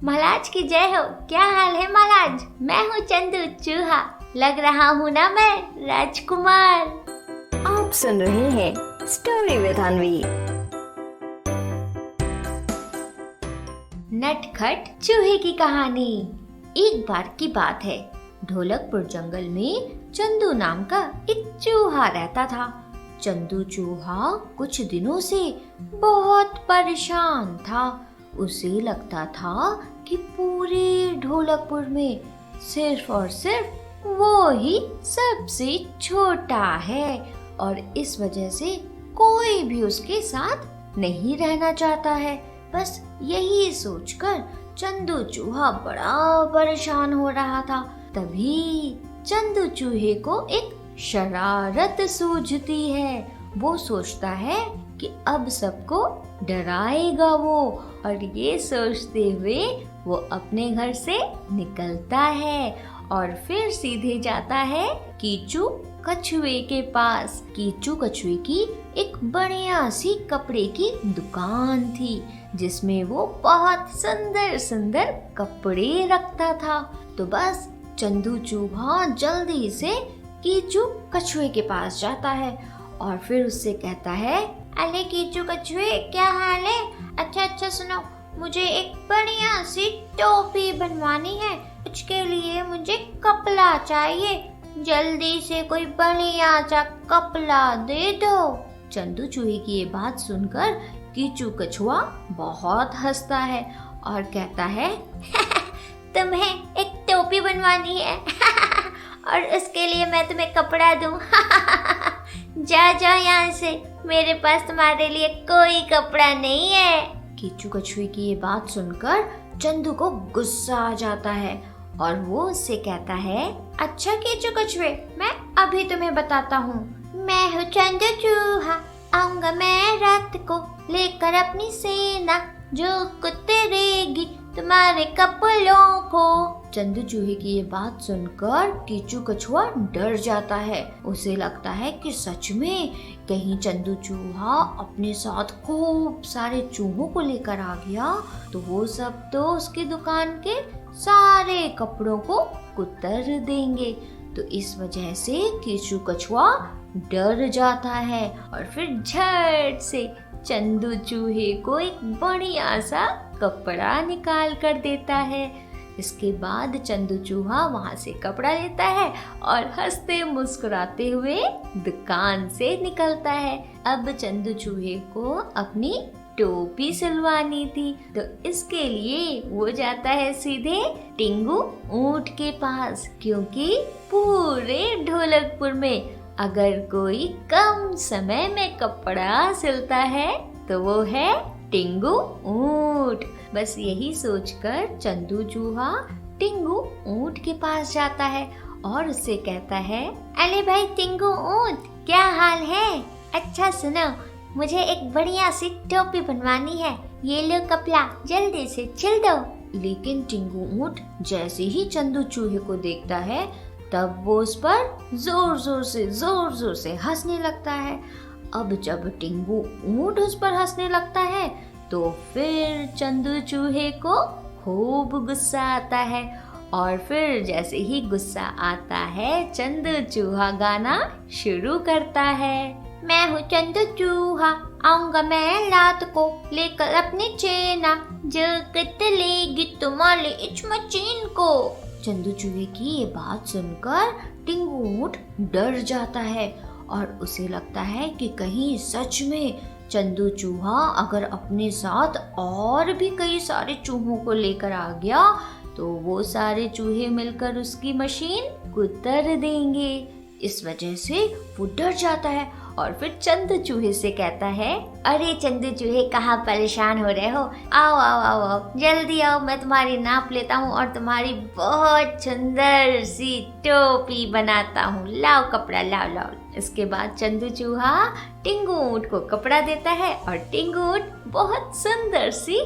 महाराज की जय हो। क्या हाल है महाराज? मैं हूँ चंदू चूहा, लग रहा हूँ ना मैं राजकुमार। आप सुन रहे हैं स्टोरी विद अनवी। नटखट चूहे की कहानी। एक बार की बात है, ढोलकपुर जंगल में चंदू नाम का एक चूहा रहता था। चंदू चूहा कुछ दिनों से बहुत परेशान था। उसे लगता था कि पूरे ढोलकपुर में सिर्फ और सिर्फ वो ही सबसे छोटा है और इस वजह से कोई भी उसके साथ नहीं रहना चाहता है। बस यही सोचकर चंदू चूहा बड़ा परेशान हो रहा था। तभी चंदू चूहे को एक शरारत सूझती है। वो सोचता है कि अब सबको डराएगा वो, और ये सोचते हुए वो अपने घर से निकलता है और फिर सीधे जाता है कीचू कछुए के पास। कीचू कछुए की एक बढ़िया सी कपड़े की दुकान थी जिसमें वो बहुत सुंदर सुंदर कपड़े रखता था। तो बस चंदू चूहा जल्दी से कीचू कछुए के पास जाता है और फिर उससे कहता है, अरे कीचू कछुए, क्या हाल है? अच्छा सुनो, मुझे एक बढ़िया सी टोपी बनवानी है। उसके लिए मुझे कपड़ा चाहिए। जल्दी से कोई बढ़िया सा कपड़ा दे दो। चंदू चूहे की ये बात सुनकर कीचू कछुआ बहुत हंसता है और कहता है, तुम्हें एक टोपी बनवानी है और उसके लिए मैं तुम्हें कपड़ा दूं। जा यहाँ से, मेरे पास तुम्हारे लिए कोई कपड़ा नहीं है। कीचू कछुए की ये बात सुनकर चंदू को गुस्सा आ जाता है और वो उससे कहता है, अच्छा कीचू कछुए, मैं अभी तुम्हें बताता हूँ। मैं हूँ चंदू चूहा, आऊंगा मैं रात को लेकर अपनी सेना, जो कुतरेगी तुम्हारे कपड़ों को। चंदू चूहे की ये बात सुनकर कीचू कछुआ डर जाता है। उसे लगता है कि सच में कहीं चंदू चूहा अपने साथ खूब सारे चूहों को लेकर आ गया तो वो सब तो उसकी दुकान के सारे कपड़ों को कुतर देंगे। तो इस वजह से कीचू कछुआ डर जाता है और फिर झट से चंदू चूहे को एक बढ़िया सा कपड़ा निकाल कर देता है। इसके बाद चंदू चूहा वहाँ से कपड़ा लेता है और हंसते मुस्कुराते हुए दुकान से निकलता है। अब चंदू चूहे को अपनी टोपी सिलवानी थी तो इसके लिए वो जाता है सीधे टिंगू ऊंट के पास, क्योंकि पूरे ढोलकपुर में अगर कोई कम समय में कपड़ा सिलता है तो वो है टिंगू ऊंट। बस यही सोचकर चंदू चूहा टिंगू ऊंट के पास जाता है और उससे कहता है, अरे भाई टिंगू ऊंट, क्या हाल है? अच्छा सुनो, मुझे एक बढ़िया सी टोपी बनवानी है। ये लो कपड़ा, जल्दी से सिल दो। लेकिन टिंगू ऊंट जैसे ही चंदू चूहे को देखता है तब वो उस पर जोर जोर से हंसने लगता है। अब जब टिंगू ऊंट उस पर हंसने लगता है तो फिर चंदू चूहे को खूब गुस्सा आता है और फिर जैसे ही गुस्सा आता है चंदू चूहा गाना शुरू करता है, मैं हूँ चंदू चूहा, आऊंगा मैं रात को लेकर अपनी चेना, जो कतलेगी तुम्हारे इच मचीन को। चंदू चूहे की ये बात सुनकर टिंगू ऊंट डर जाता है और उसे लगता है कि कहीं सच में चंदू चूहा अगर अपने साथ और भी कई सारे चूहों को लेकर आ गया तो वो सारे चूहे मिलकर उसकी मशीन कुतर देंगे। इस वजह से वो डर जाता है और फिर चंदू चूहे से कहता है, अरे चंदू चूहे, कहाँ परेशान हो रहे हो? आओ आओ आओ आओ, जल्दी आओ, मैं तुम्हारी नाप लेता हूँ और तुम्हारी बहुत सुंदर सी टोपी बनाता हूँ। लाओ कपड़ा, लाओ। इसके बाद चंदू चूहा टिंगू ऊंट को कपड़ा देता है और टिंगू ऊंट बहुत सुंदर सी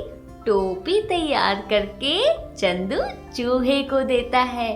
टोपी तैयार करके चंदू चूहे को देता है।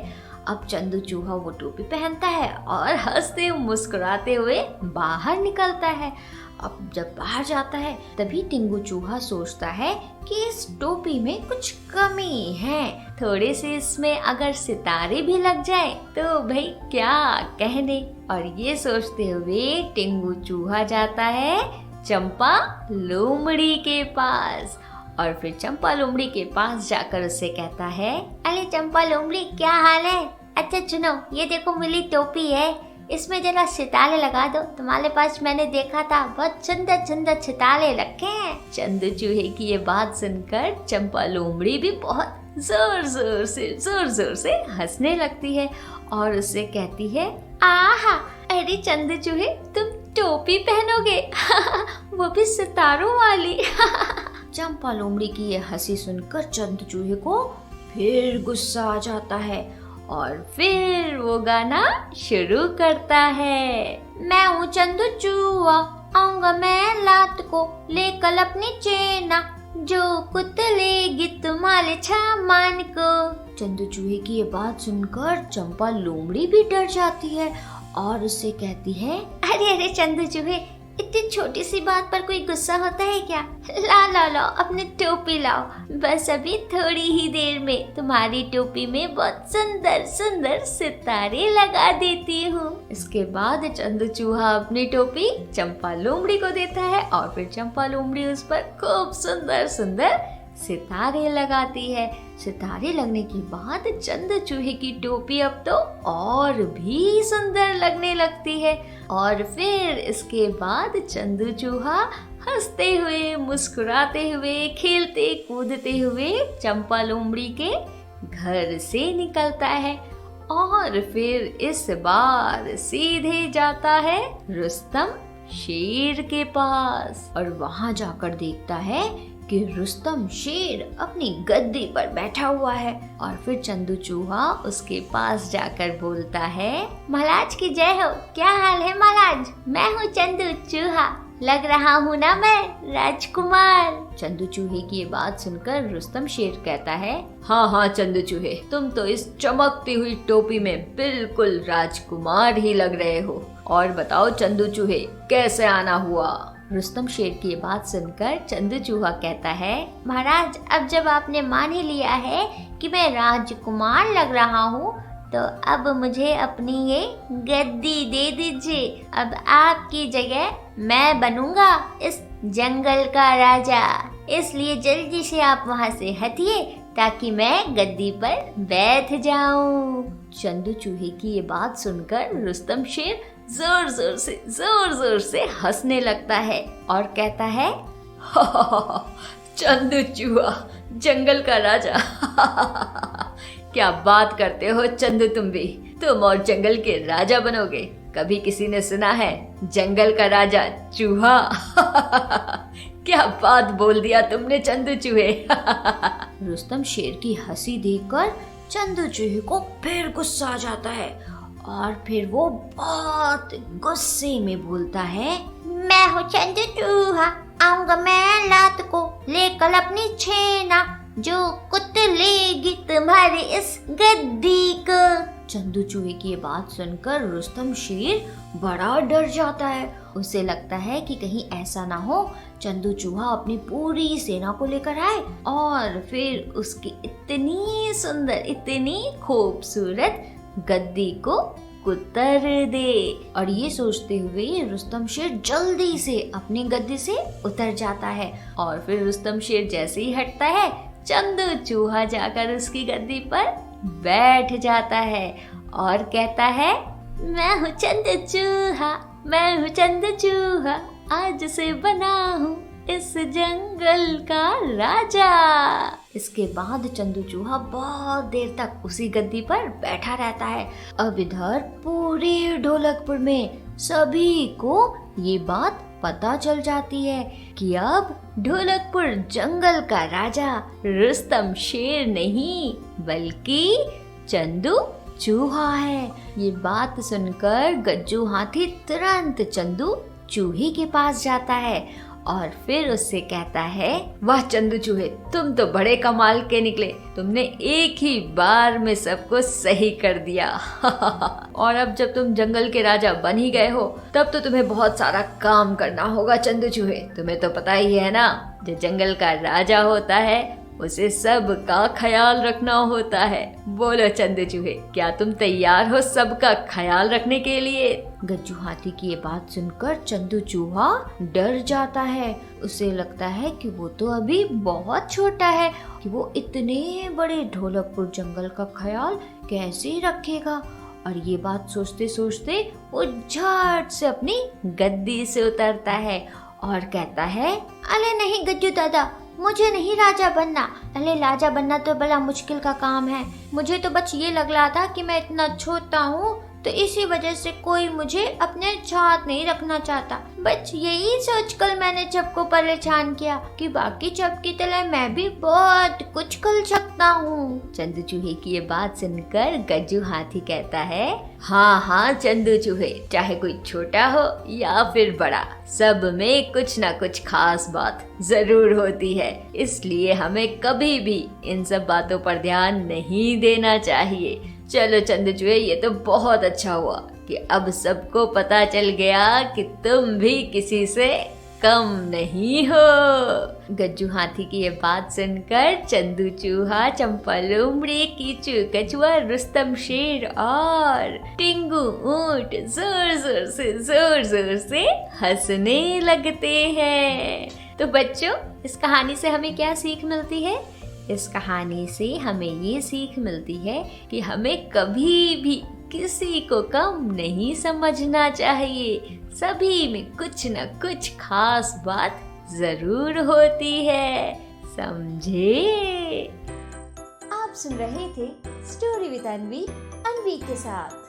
अब चंदू चूहा वो टोपी पहनता है और हंसते मुस्कुराते हुए बाहर निकलता है। अब जब बाहर जाता है तभी टिंगू चूहा सोचता है कि इस टोपी में कुछ कमी है, थोड़े से इसमें अगर सितारे भी लग जाए तो भाई क्या कहने। और ये सोचते हुए टिंगू चूहा जाता है चंपा लोमड़ी के पास और फिर चंपा लोमड़ी के पास जाकर उससे कहता है, अरे चंपा लोमड़ी क्या हाल है? अच्छा सुनो, ये देखो मेरी टोपी है, इसमें जरा सितारे लगा दो, तुम्हारे पास मैंने देखा था बहुत सुंदर सुंदर सितारे रखे हैं। चंदू चूहे की ये बात सुनकर चंपा लोमड़ी भी बहुत जोर जोर से हंसने लगती है और उससे कहती है, आहा, अरे चंदू चूहे तुम टोपी पहनोगे वो भी सितारों वाली। चंपा लोमड़ी की ये हंसी सुनकर चंदू चूहे को फिर गुस्सा आ जाता है और फिर वो गाना शुरू करता है। मैं हूँ चंदू चूहा, आऊंगा मैं रात को लेकर अपनी चेना, जो कुतलेगी तुम्हारे सामान को। चंदू चूहे की ये बात सुनकर चंपा लोमड़ी भी डर जाती है और उससे कहती है, अरे अरे चंदू चूहे, इतनी छोटी सी बात पर कोई गुस्सा होता है क्या? लाओ अपनी टोपी लाओ, बस अभी थोड़ी ही देर में तुम्हारी टोपी में बहुत सुंदर सुंदर सितारे लगा देती हूँ। इसके बाद चंदू चूहा अपनी टोपी चंपा लोमड़ी को देता है और फिर चंपा लोमड़ी उस पर खूब सुंदर सुंदर सितारे लगाती है। सितारे लगने के बाद चंदू चूहे की टोपी अब तो और भी सुंदर लगने लगती है और फिर इसके बाद चंदू चूहा हंसते हुए, मुस्कुराते हुए, खेलते कूदते हुए चंपा लोमड़ी के घर से निकलता है और फिर इस बार सीधे जाता है रुस्तम शेर के पास और वहां जाकर देखता है कि रुस्तम शेर अपनी गद्दी पर बैठा हुआ है और फिर चंदू चूहा उसके पास जाकर बोलता है, महाराज की जय हो, क्या हाल है महाराज? मैं हूँ चंदू चूहा, लग रहा हूँ ना मैं राजकुमार। चंदू चूहे की ये बात सुनकर रुस्तम शेर कहता है, हाँ चंदू चूहे, तुम तो इस चमकती हुई टोपी में बिल्कुल राजकुमार ही लग रहे हो। और बताओ चंदू चूहे, कैसे आना हुआ? रुस्तम शेर की बात सुनकर चंदू चूहा कहता है, महाराज अब जब आपने मान ही लिया है कि मैं राजकुमार लग रहा हूँ तो अब मुझे अपनी ये गद्दी दे दीजिए। अब आपकी जगह मैं बनूंगा इस जंगल का राजा, इसलिए जल्दी से आप वहाँ से हटिए ताकि मैं गद्दी पर बैठ जाऊं। चंदू चूहे की ये बात सुनकर रुस्तम शेर जोर जोर से हंसने लगता है और कहता है, चंदू चूहा, जंगल का राजा क्या बात करते हो चंदू, तुम और जंगल के राजा बनोगे? कभी किसी ने सुना है जंगल का राजा चूहा? क्या बात बोल दिया तुमने चंदू चूहे। रुस्तम शेर की हंसी देखकर चंदू चूहे को फिर गुस्सा आ जाता है और फिर वो बहुत गुस्से में बोलता है, मैं हूँ चंदू चूहा, आऊंगा मैं रात को लेकर अपनी छेना, जो कुतलेगी तुम्हारे इस गद्दी को। चंदू चूहे की ये बात सुनकर रुस्तम शेर बड़ा डर जाता है। उसे लगता है कि कहीं ऐसा ना हो चंदू चूहा अपनी पूरी सेना को लेकर आए और फिर उसकी इतनी सुंदर, इतनी खूबसूरत गद्दी को कुतर दे। और ये सोचते हुए रुस्तम शेर जल्दी से अपनी गद्दी से उतर जाता है और फिर रुस्तम शेर जैसे ही हटता है चंदू चूहा जाकर उसकी गद्दी पर बैठ जाता है और कहता है, मैं हूँ चंदू चूहा, मैं हूँ चंदू चूहा, आज से बना हूँ इस जंगल का राजा। इसके बाद चंदू चूहा बहुत देर तक उसी गद्दी पर बैठा रहता है। अब इधर पूरे ढोलकपुर में सभी को ये बात पता चल जाती है कि अब ढोलकपुर जंगल का राजा रुस्तम शेर नहीं बल्कि चंदू चूहा है। ये बात सुनकर गज्जू हाथी तुरंत चंदू चूहे के पास जाता है और फिर उससे कहता है, वाह चंदू चूहे, तुम तो बड़े कमाल के निकले, तुमने एक ही बार में सबको सही कर दिया। और अब जब तुम जंगल के राजा बन ही गए हो, तब तो तुम्हें बहुत सारा काम करना होगा चंदू चूहे। तुम्हें तो पता ही है ना, जो जंगल का राजा होता है उसे सबका ख्याल रखना होता है। बोलो चंदू चूहे, क्या तुम तैयार हो सबका ख्याल रखने के लिए? गज्जू हाथी की ये बात सुनकर चंदू चूहा डर जाता है। उसे लगता है कि वो तो अभी बहुत छोटा है कि वो इतने बड़े ढोलकपुर जंगल का ख्याल कैसे रखेगा। और ये बात सोचते सोचते वो झट से अपनी गद्दी से उतरता है और कहता है, अरे नहीं गज्जू दादा, मुझे नहीं राजा बनना। अरे राजा बनना तो बड़ा मुश्किल का काम है। मुझे तो बस ये लग रहा था कि मैं इतना छोटा हूँ तो इसी वजह से कोई मुझे अपने साथ नहीं रखना चाहता। बस यही सोचकर मैंने सबको परेशान किया कि बाकी सब की तरह मैं भी बहुत कुछ कर सकता हूँ। चंदू चूहे की ये बात सुनकर गज्जू हाथी कहता है, हाँ हाँ चंदू चूहे, चाहे कोई छोटा हो या फिर बड़ा, सब में कुछ ना कुछ खास बात जरूर होती है। इसलिए हमें कभी भी इन सब बातों पर ध्यान नहीं देना चाहिए। चलो चंदू चूहे, ये तो बहुत अच्छा हुआ कि अब सबको पता चल गया कि तुम भी किसी से कम नहीं हो। गज्जू हाथी की ये बात सुनकर चंदू चूहा, चंपा लोमड़ी, कीचू कछुआ, रुस्तम शेर और टिंगू ऊंट जोर जोर से हंसने लगते हैं। तो बच्चों, इस कहानी से हमें क्या सीख मिलती है? इस कहानी से हमें ये सीख मिलती है कि हमें कभी भी किसी को कम नहीं समझना चाहिए। सभी में कुछ न कुछ खास बात जरूर होती है, समझे? आप सुन रहे थे स्टोरी विद अनवी के साथ।